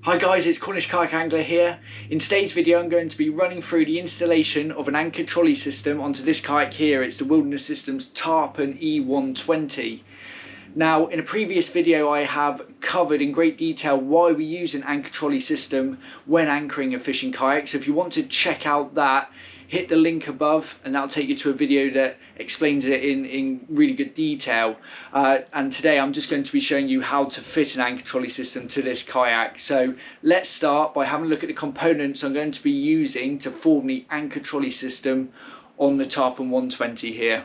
Hi guys, it's Cornish Kayak Angler here. In today's video I'm going to be running through the installation of an Anchor Trolley System onto this kayak here. It's the Wilderness Systems Tarpon E 120. Now, in a previous video I have covered in great detail why we use an Anchor Trolley System when anchoring a fishing kayak. So if you want to check out that, hit the link above and that'll take you to a video that explains it in really good detail. And today I'm just going to be showing you how to fit an Anchor Trolley System to this kayak. So let's start by having a look at the components I'm going to be using to form the Anchor Trolley System on the Tarpon 120 here.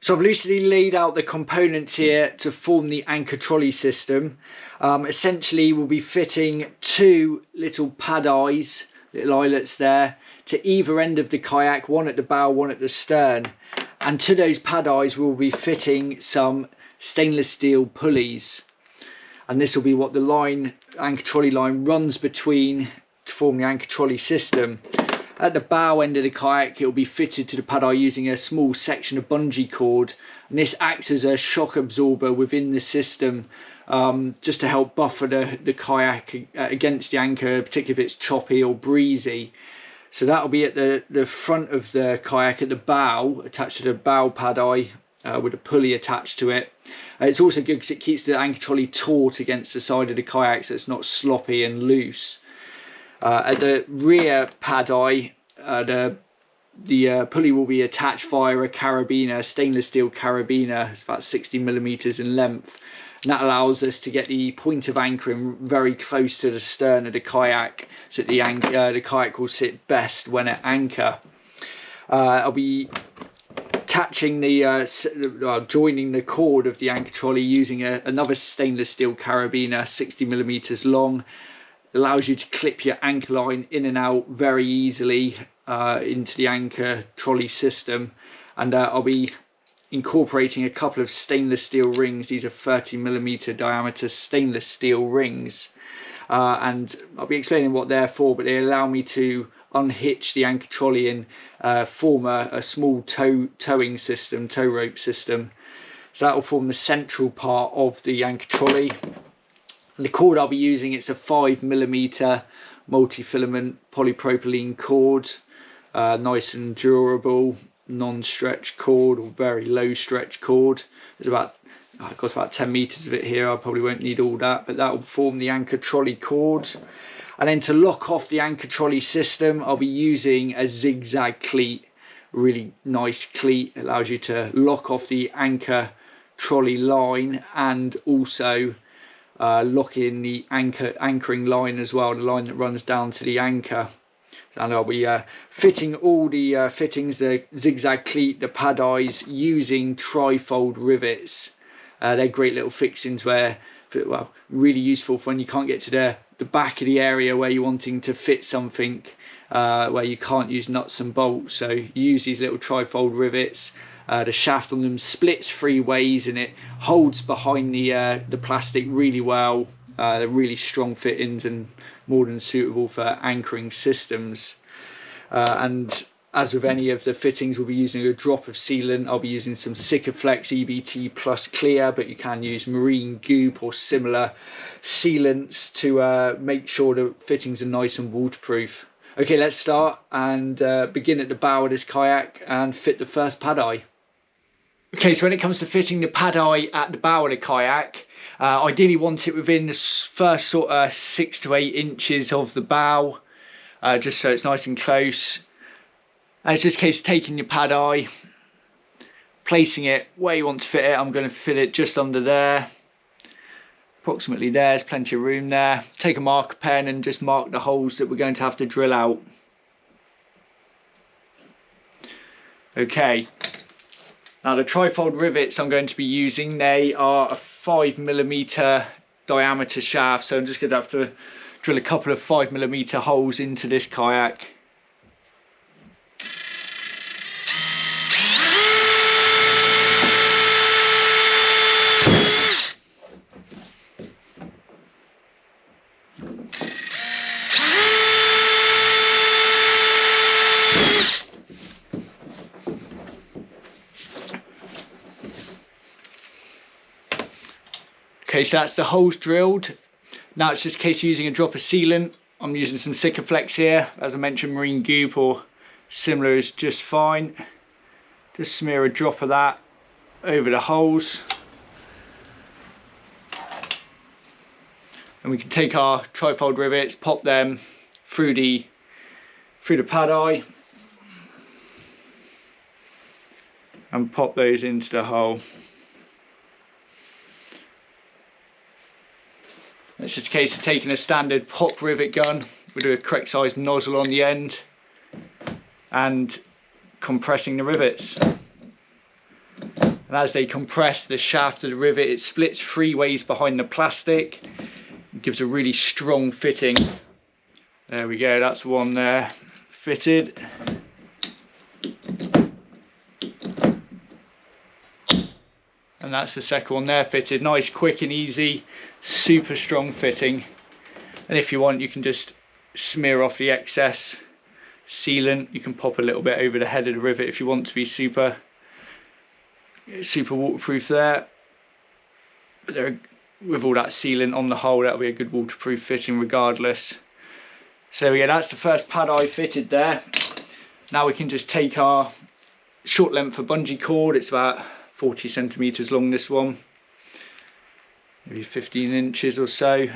So I've loosely laid out the components here to form the Anchor Trolley System. Essentially we'll be fitting two little pad eyes, little eyelets there, to either end of the kayak, one at the bow, one at the stern. And to those pad eyes we'll be fitting some stainless steel pulleys. And this will be what the anchor trolley line runs between to form the Anchor Trolley System. At the bow end of the kayak it will be fitted to the pad eye using a small section of bungee cord. And this acts as a shock absorber within the system, just to help buffer the kayak against the anchor, particularly if it's choppy or breezy. So that'll be at the front of the kayak at the bow, attached to the bow pad eye with a pulley attached to it. It's also good because it keeps the anchor trolley taut against the side of the kayak so it's not sloppy and loose. At the rear pad eye, the pulley will be attached via a carabiner, stainless steel karabiner. It's about 60mm in length. And that allows us to get the point of anchoring very close to the stern of the kayak so that the kayak will sit best when at anchor. I'll be attaching joining the cord of the anchor trolley using another stainless steel carabiner, 60mm long. Allows you to clip your anchor line in and out very easily into the Anchor Trolley System. And I'll be incorporating a couple of stainless steel rings. These are 30mm diameter stainless steel rings, and I'll be explaining what they're for, but they allow me to unhitch the anchor trolley and form a small tow rope system. So that will form the central part of the anchor trolley. And the cord I'll be using, it's a 5mm multi-filament polypropylene cord, nice and durable, non-stretch cord or very low stretch cord. There's I've got about 10 meters of it here. I probably won't need all that, but that will form the anchor trolley cord. And then to lock off the Anchor Trolley System I'll be using a Zig Zag Cleat, really nice cleat. It allows you to lock off the anchor trolley line and also lock in the anchoring line as well, the line that runs down to the anchor. And I'll be fitting all the fittings, the Zig Zag Cleat, the pad eyes, using tri-fold rivets. They're great little fixings where, well, really useful for when you can't get to the back of the area where you're wanting to fit something, where you can't use nuts and bolts. So you use these little tri-fold rivets. The shaft on them splits 3 ways and it holds behind the plastic really well. They're really strong fittings and more than suitable for anchoring systems. And as with any of the fittings, we'll be using a drop of sealant. I'll be using some Sikaflex EBT Plus Clear, but you can use marine goop or similar sealants to make sure the fittings are nice and waterproof. Okay, let's start and begin at the bow of this kayak and fit the first pad eye. Okay, so when it comes to fitting the pad eye at the bow of the kayak, ideally want it within the first sort of 6 to 8 inches of the bow, just so it's nice and close. And it's just a case of taking your pad eye, placing it where you want to fit it. I'm going to fit it just under there, approximately there. There's plenty of room there. Take a marker pen and just mark the holes that we're going to have to drill out. Okay. Now the tri-fold rivets I'm going to be using, they are a 5mm diameter shaft, so I'm just going to have to drill a couple of 5mm holes into this kayak. Okay, so that's the holes drilled. Now it's just a case of using a drop of sealant. I'm using some Sikaflex here. As I mentioned, marine goop or similar is just fine. Just smear a drop of that over the holes. And we can take our trifold rivets, pop them through the pad eye and pop those into the hole. It's just a case of taking a standard pop rivet gun with a correct size nozzle on the end and compressing the rivets. And as they compress the shaft of the rivet, it splits 3 ways behind the plastic. It gives a really strong fitting. There we go, that's one there fitted. And that's the second one there fitted. Nice, quick and easy, super strong fitting. And if you want, you can just smear off the excess sealant. You can pop a little bit over the head of the rivet if you want to be super waterproof there. But there, with all that sealant on the hole, that'll be a good waterproof fitting regardless. So yeah, that's the first pad eye fitted there. Now we can just take our short length of bungee cord. It's about 40 centimeters long, this one, maybe 15 inches or so.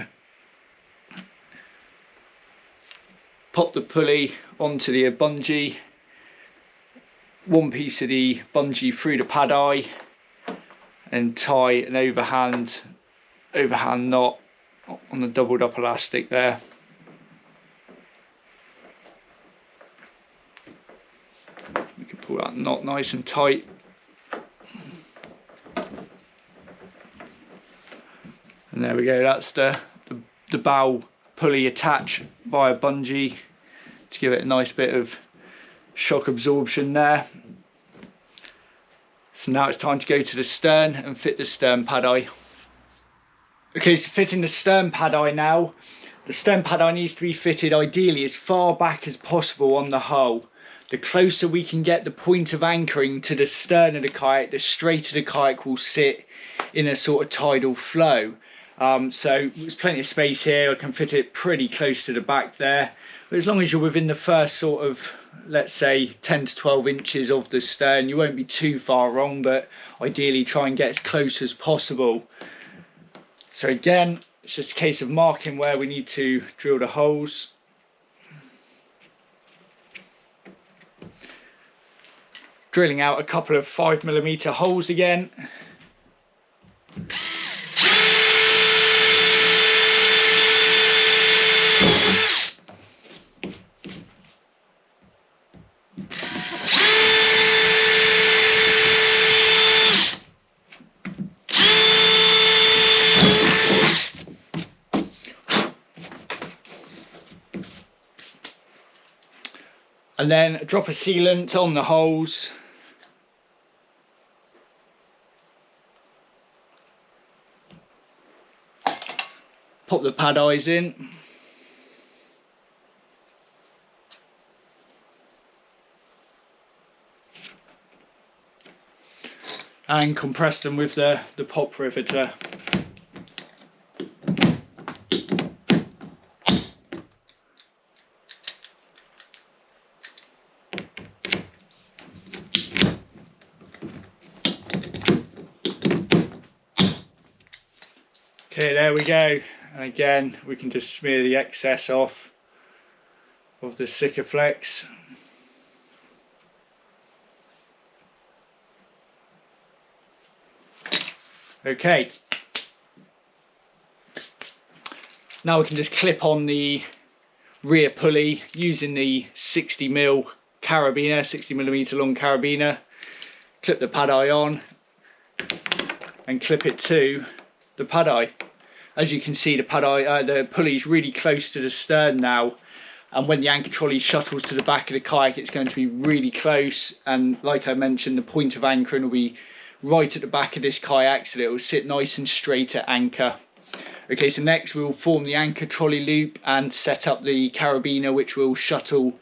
Pop the pulley onto the bungee, one piece of the bungee through the pad eye, and tie an overhand knot on the doubled up elastic there. We can pull that knot nice and tight. And there we go, that's the bow pulley attached via bungee to give it a nice bit of shock absorption there. So now it's time to go to the stern and fit the stern pad eye. Okay, so fitting the stern pad eye now. The stern pad eye needs to be fitted ideally as far back as possible on the hull. The closer we can get the point of anchoring to the stern of the kayak, the straighter the kayak will sit in a sort of tidal flow. So there's plenty of space here. I can fit it pretty close to the back there. But as long as you're within the first sort of, let's say, 10 to 12 inches of the stern, you won't be too far wrong, but ideally try and get as close as possible. So again, it's just a case of marking where we need to drill the holes. Drilling out a couple of 5mm holes again. And then a drop of sealant on the holes. Pop the pad eyes in. And compress them with the pop riveter. Okay, there we go. And again, we can just smear the excess off of the Sikaflex. Okay. Now we can just clip on the rear pulley using the 60mm carabiner, 60mm long carabiner. Clip the pad eye on and clip it to the pad eye. As you can see, the pad eye, the pulley is really close to the stern now, and when the anchor trolley shuttles to the back of the kayak, it's going to be really close. And like I mentioned, the point of anchoring will be right at the back of this kayak, so that it will sit nice and straight at anchor. Okay, so next we will form the anchor trolley loop and set up the carabiner, which will shuttle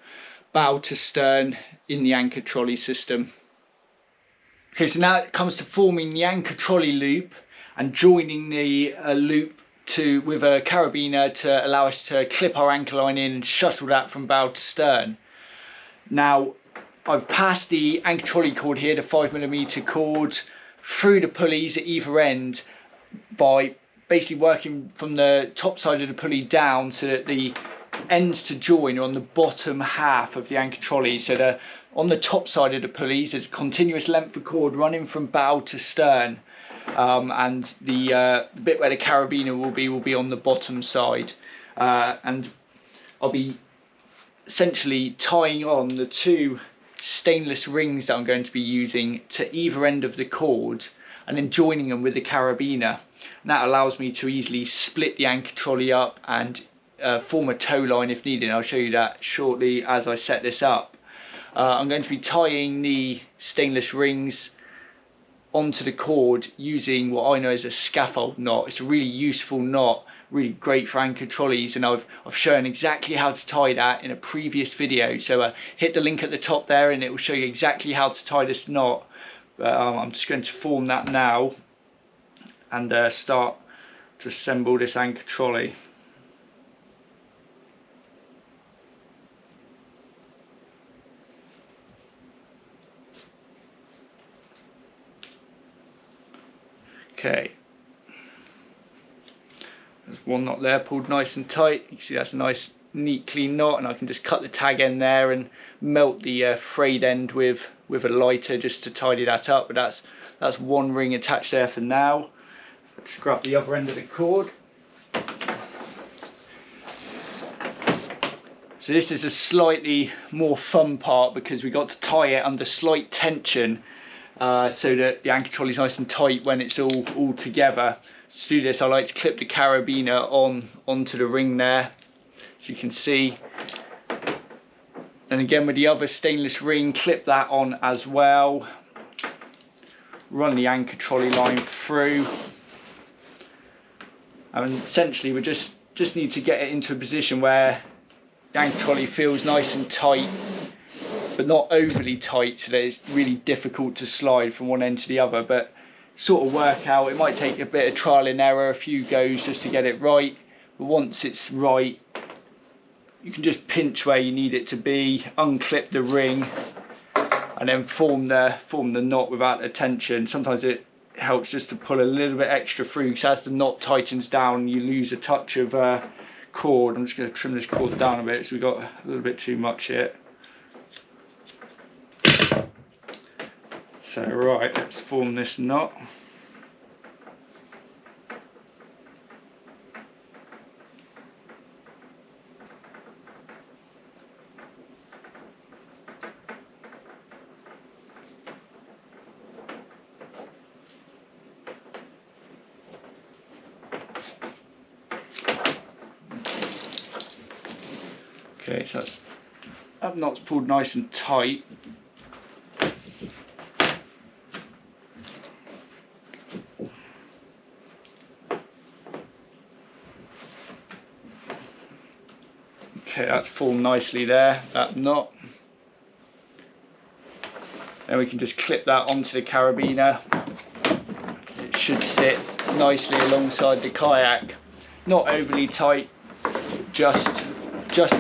bow to stern in the anchor trolley system. Okay, so now it comes to forming the anchor trolley loop and joining the loop with a carabiner to allow us to clip our anchor line in and shuttle that from bow to stern. Now I've passed the anchor trolley cord here, the 5mm cord, through the pulleys at either end by basically working from the top side of the pulley down so that the ends to join are on the bottom half of the anchor trolley. So on the top side of the pulleys there's a continuous length of cord running from bow to stern, and the bit where the carabiner will be on the bottom side, and I'll be essentially tying on the two stainless rings that I'm going to be using to either end of the cord and then joining them with the carabiner, and that allows me to easily split the anchor trolley up and form a tow line if needed. I'll show you that shortly as I set this up. I'm going to be tying the stainless rings onto the cord using what I know as a scaffold knot. It's a really useful knot, really great for anchor trolleys, and I've shown exactly how to tie that in a previous video, so hit the link at the top there and it will show you exactly how to tie this knot. I'm just going to form that now and start to assemble this anchor trolley. Okay, there's one knot there pulled nice and tight. You can see that's a nice neat clean knot, and I can just cut the tag end there and melt the frayed end with a lighter just to tidy that up. But that's one ring attached there for now. Just grab the other end of the cord. So this is a slightly more fun part because we got to tie it under slight tension, so that the anchor trolley is nice and tight when it's all together. To do this, I like to clip the carabiner onto the ring there, as you can see, and again with the other stainless ring, clip that on as well. Run the anchor trolley line through, and essentially we just need to get it into a position where the anchor trolley feels nice and tight, but not overly tight so that it's really difficult to slide from one end to the other, but sort of work out. It might take a bit of trial and error, a few goes just to get it right, but once it's right you can just pinch where you need it to be, unclip the ring and then form the knot without the tension. Sometimes it helps just to pull a little bit extra through, because as the knot tightens down you lose a touch of cord. I'm just going to trim this cord down a bit, so we've got a little bit too much here. So right, let's form this knot. Okay, so that knot's pulled nice and tight. Okay, that's formed nicely there, that knot. Then we can just clip that onto the carabiner. It should sit nicely alongside the kayak. Not overly tight, just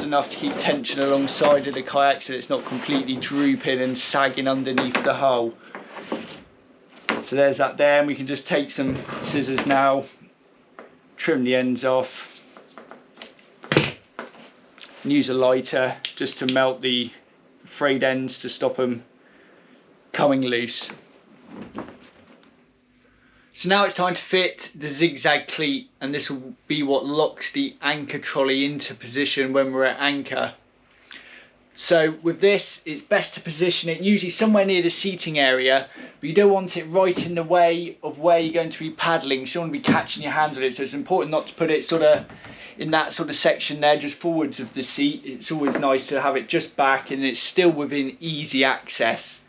enough to keep tension alongside of the kayak so that it's not completely drooping and sagging underneath the hull. So there's that there, and we can just take some scissors now, trim the ends off, and use a lighter just to melt the frayed ends to stop them coming loose. So now it's time to fit the Zig Zag Cleat, and this will be what locks the anchor trolley into position when we're at anchor. So with this, it's best to position it usually somewhere near the seating area, but you don't want it right in the way of where you're going to be paddling, so you don't want to be catching your hands on it. So it's important not to put it sort of in that sort of section there, just forwards of the seat. It's always nice to have it just back and it's still within easy access.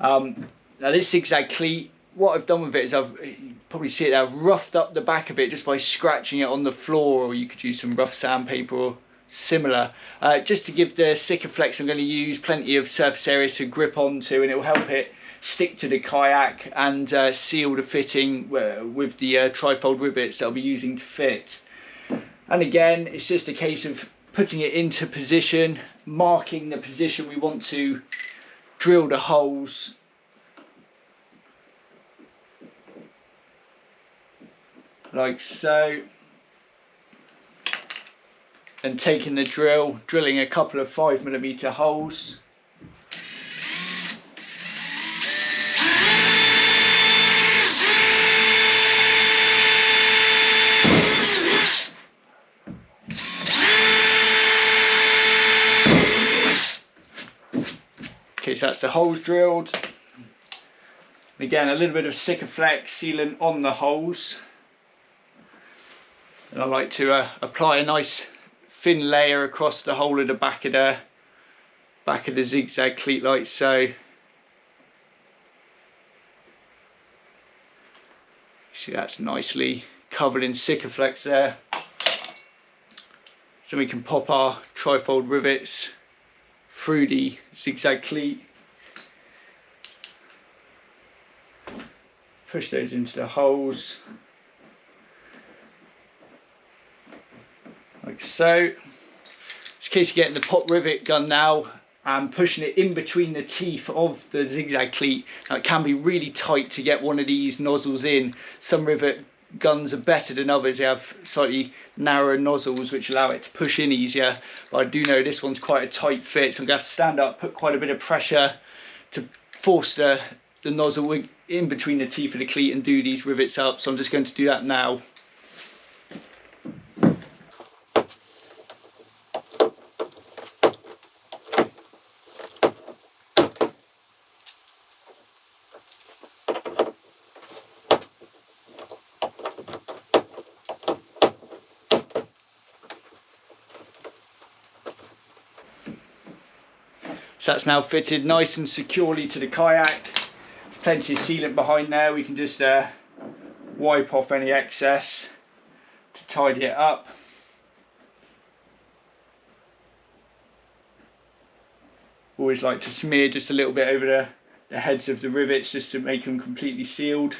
Now this Zig Zag Cleat, what I've done with it is you probably see it there, I've roughed up the back of it just by scratching it on the floor, or you could use some rough sandpaper or similar, just to give the Sikaflex I'm going to use plenty of surface area to grip onto, and it will help it stick to the kayak and seal the fitting with the trifold rivets that I'll be using to fit. And again, it's just a case of putting it into position, marking the position we want to drill the holes, like so, and taking the drill, drilling a couple of 5mm holes. Okay, so that's the holes drilled. Again, a little bit of Sikaflex sealant on the holes. And I like to apply a nice thin layer across the whole of the back of the Zig Zag Cleat, like so. See, that's nicely covered in Sikaflex there. So we can pop our trifold rivets through the Zig Zag Cleat. Push those into the holes. Like so. Just in case you're getting the pop rivet gun now and pushing it in between the teeth of the Zig Zag Cleat. Now it can be really tight to get one of these nozzles in. Some rivet guns are better than others. They have slightly narrower nozzles which allow it to push in easier, but I do know this one's quite a tight fit, so I'm going to have to stand up, put quite a bit of pressure to force the nozzle in between the teeth of the cleat and do these rivets up. So I'm just going to do that now. So that's now fitted nice and securely to the kayak. There's plenty of sealant behind there. We can just wipe off any excess to tidy it up. Always like to smear just a little bit over the heads of the rivets just to make them completely sealed.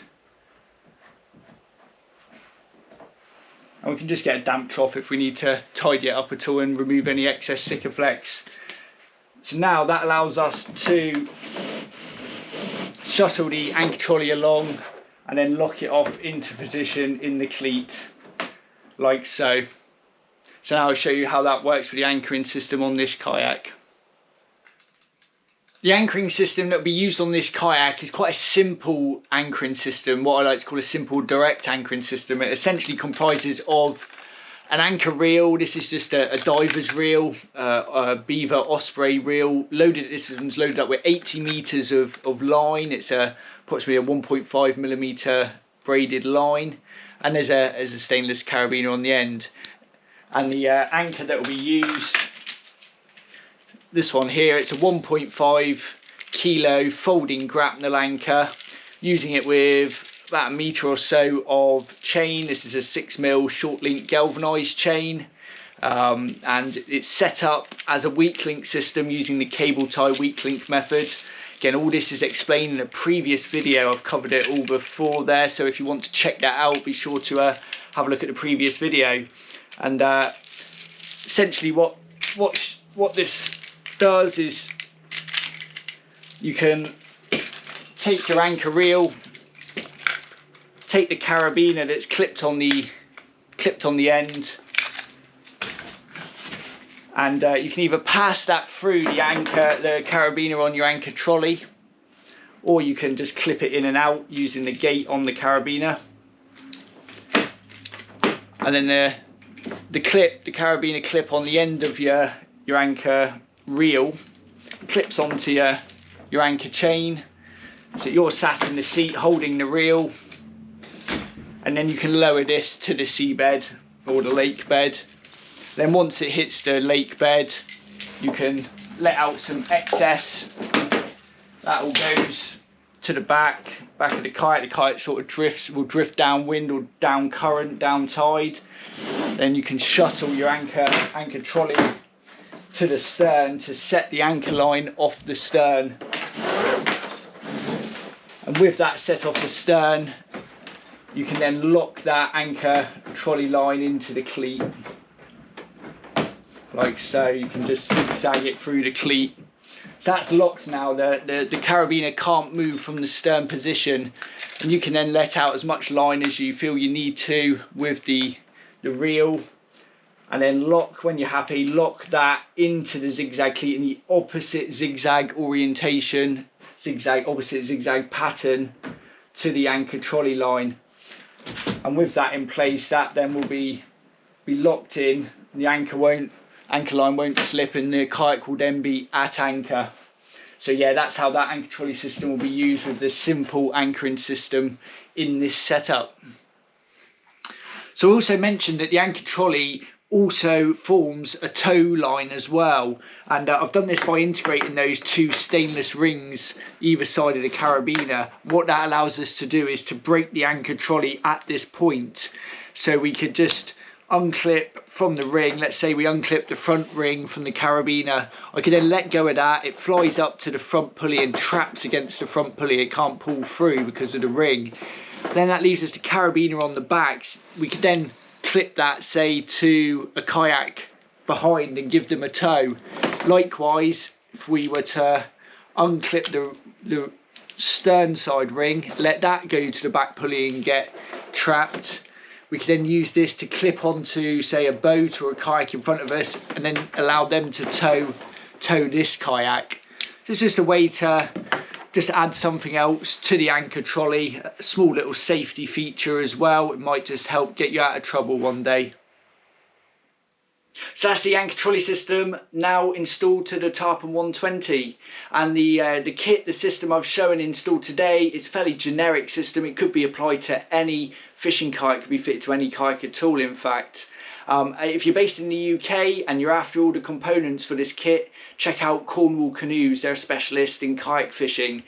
And we can just get a damp cloth if we need to tidy it up at all and remove any excess Sikaflex. So now that allows us to shuttle the anchor trolley along and then lock it off into position in the cleat, like so. So now I'll show you how that works with the anchoring system on this kayak. The anchoring system that will be used on this kayak is quite a simple anchoring system, what I like to call a simple direct anchoring system. It essentially comprises of an anchor reel. This is just a diver's reel, a beaver osprey reel. This one's loaded up with 80 meters of line. It's approximately a 1.5mm braided line, and there's a stainless carabiner on the end. And the anchor that will be used, this one here, it's a 1.5 kilo folding grapnel anchor, using it with about a metre or so of chain. This is a 6mm short link galvanised chain, and it's set up as a weak link system using the cable tie weak link method. Again, all this is explained in a previous video. I've covered it all before there, so if you want to check that out, be sure to have a look at the previous video. And essentially what this does is you can take your anchor reel, take the carabiner that's clipped on the end, and you can either pass that through the carabiner on your anchor trolley, or you can just clip it in and out using the gate on the carabiner. And then the carabiner clip on the end of your anchor reel clips onto your anchor chain, so you're sat in the seat holding the reel, and then you can lower this to the seabed or the lake bed. Then once it hits the lake bed, you can let out some excess. That all goes to the back of the kite. The kite sort of will drift downwind or down current, down tide. Then you can shuttle your anchor trolley to the stern to set the anchor line off the stern. And with that set off the stern, you can then lock that anchor trolley line into the cleat, like so. You can just zigzag it through the cleat. So that's locked now. The carabiner can't move from the stern position, and you can then let out as much line as you feel you need to with the reel, and then lock, when you're happy, lock that into the zigzag cleat in the opposite zigzag orientation, opposite zigzag pattern to the anchor trolley line. And with that in place, that then will be locked in. The anchor line won't slip, and the kayak will then be at anchor. So yeah, that's how that anchor trolley system will be used with the simple anchoring system in this setup. So I also mentioned that the anchor trolley also forms a tow line as well, and I've done this by integrating those two stainless rings either side of the carabiner. What that allows us to do is to break the anchor trolley at this point, so we could just unclip from the ring. Let's say we unclip the front ring from the carabiner, I can then let go of that, it flies up to the front pulley and traps against the front pulley. It can't pull through because of the ring. Then that leaves us the carabiner on the back. We could then clip that, say, to a kayak behind and give them a tow. Likewise, if we were to unclip the stern side ring, let that go to the back pulley and get trapped, we can then use this to clip onto, say, a boat or a kayak in front of us, and then allow them to tow this kayak. So it's just a way to just add something else to the anchor trolley, a small little safety feature as well. It might just help get you out of trouble one day. So that's the anchor trolley system now installed to the Tarpon 120, and the kit, the system I've shown installed today, is a fairly generic system. It could be applied to any fishing kayak, could be fitted to any kayak at all, in fact. If you're based in the UK and you're after all the components for this kit, check out Cornwall Canoes. They're a specialist in kayak fishing.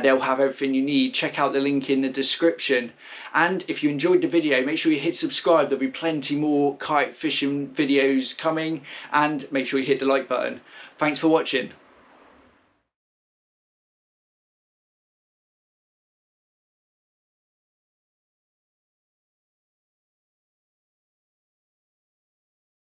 They'll have everything you need. Check out the link in the description. And if you enjoyed the video, make sure you hit subscribe. There'll be plenty more kayak fishing videos coming, and make sure you hit the like button. Thanks for watching.